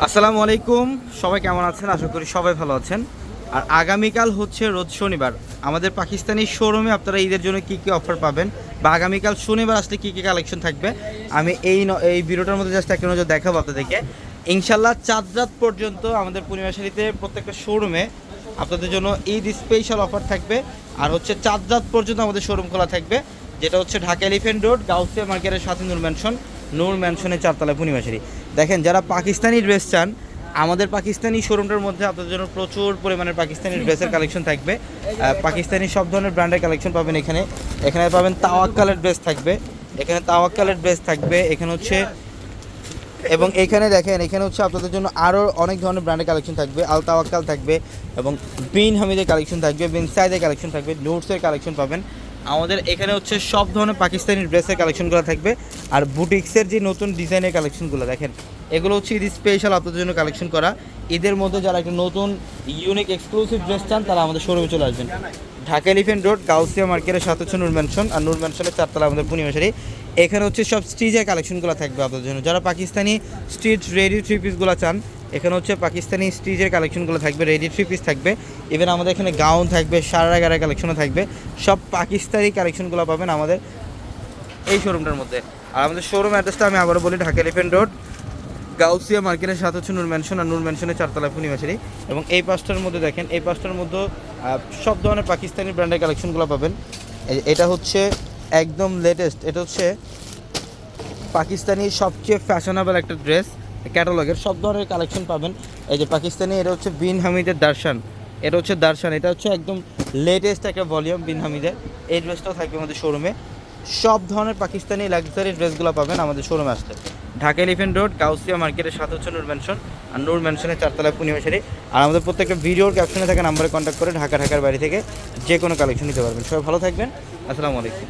আসসালামু আলাইকুম, সবাই কেমন আছেন? আশা করি সবাই ভালো আছেন। আর আগামীকাল হচ্ছে রোজ শনিবার, আমাদের পাকিস্তানি শোরুমে আপনারা ঈদের জন্য কী কী অফার পাবেন বা আগামীকাল শনিবার আসলে কী কী কালেকশন থাকবে আমি এই ভিডিওটার মধ্যে জাস্ট একটা নজর দেখাবো আপনাদেরকে। ইনশাল্লাহ চাঁদ রাত পর্যন্ত আমাদের পূর্ণিমা শাড়িতে প্রত্যেকটা শোরুমে আপনাদের জন্য ঈদ স্পেশাল অফার থাকবে। আর হচ্ছে চাঁদ রাত পর্যন্ত আমাদের শোরুম খোলা থাকবে, যেটা হচ্ছে ঢাকা এলিফ্যান্ট রোড, গাউসিয়া মার্কেটের সাথে নূর ম্যানশনের চারতলায় পূর্ণিমা শাড়ি। দেখেন, যারা পাকিস্তানি ড্রেস চান, আমাদের পাকিস্তানি শোরুমটার মধ্যে আপনাদের জন্য প্রচুর পরিমাণের পাকিস্তানি ড্রেসের কালেকশন থাকবে। পাকিস্তানি সব ধরনের ব্র্যান্ডের কালেকশন পাবেন এখানে। এখানে পাবেন তাওয়াক্কালের ড্রেস থাকবে, এখানে তাওয়াক্কালের ড্রেস থাকবে, এখানে হচ্ছে এবং এখানে দেখেন, এখানে হচ্ছে আপনাদের জন্য আরও অনেক ধরনের ব্র্যান্ডের কালেকশন থাকবে। আল তাওয়াক্কাল থাকবে এবং বিন হামিদের কালেকশন থাকবে, বিন সাইদের কালেকশন থাকবে, নোটসের কালেকশন পাবেন। আমাদের এখানে হচ্ছে সব ধরনের পাকিস্তানি ড্রেসের কালেকশনগুলো থাকবে। আর বুটিক্সের যে নতুন ডিজাইনের কালেকশনগুলো দেখেন, এগুলো হচ্ছে ঈদ স্পেশাল আপনাদের জন্য কালেকশন করা। ঈদের মধ্যে যারা একটা নতুন ইউনিক এক্সক্লুসিভ ড্রেস চান, তারা আমাদের শোরুমে চলে আসবেন। ঢাকা এলিফ্যান্ট রোড, গাউসিয়া মার্কেটের সাথে হচ্ছে নূর ম্যানশন, আর নূর ম্যানশনের চারতলা আমাদের পূর্ণিমা শাড়ি। এখানে হচ্ছে সব স্টিচের কালেকশনগুলো থাকবে আপনাদের জন্য। যারা পাকিস্তানি স্টিচ রেডি থ্রি পিসগুলো চান, এখানে হচ্ছে পাকিস্তানি স্টিচের কালেকশনগুলো থাকবে, রেডি থ্রি পিস থাকবে। ইভেন আমাদের এখানে গাউন থাকবে, সারা গাড়ার কালেকশনও থাকবে। সব পাকিস্তানি কালেকশনগুলো পাবেন আমাদের এই শোরুমটার মধ্যে। আর আমাদের শোরুম অ্যাড্রেসটা আমি আবারও বলি, ঢাকা এলিফ্যান্ট রোড, গাউসিয়া মার্কেটের সাথে হচ্ছে নূর ম্যানশন, আর নূর ম্যানশনের চারতলা পূর্ণিমা শাড়ি। এবং এই পাঁচটার মধ্যে দেখেন, এই পাঁচটার মধ্যে সব ধরনের পাকিস্তানি ব্র্যান্ডের কালেকশনগুলো পাবেন। এটা হচ্ছে একদম লেটেস্ট, এটা হচ্ছে পাকিস্তানি সবচেয়ে ফ্যাশনেবল একটা ড্রেস, ক্যাটালগের সব ধরনের কালেকশন পাবেন। এই যে পাকিস্তানি, এটা হচ্ছে বিন হামিদের দার্শান, এটা হচ্ছে দার্শান, এটা হচ্ছে একদম লেটেস্ট একটা ভলিউম বিন হামিদের। এই ড্রেসটাও থাকবে আমাদের শোরুমে। সব ধরনের পাকিস্তানি লাক্সারি ড্রেসগুলো পাবেন আমাদের শোরুমে আসলে। ঢাকা এলিফ্যান্ট রোড, গাউসিয়া মার্কেটের সাথে হচ্ছে নূর ম্যানশন, আর নূর ম্যানশনের চারতলা পূর্ণিমা শাড়ি। আর আমাদের প্রত্যেকটা ভিডিওর ক্যাপশনে থাকা নাম্বারে কন্ট্যাক্ট করে ঢাকার বাইরে থেকে যে কোনো কালেকশন নিতে পারবেন। সবাই ভালো থাকবেন, আসসালামু আলাইকুম।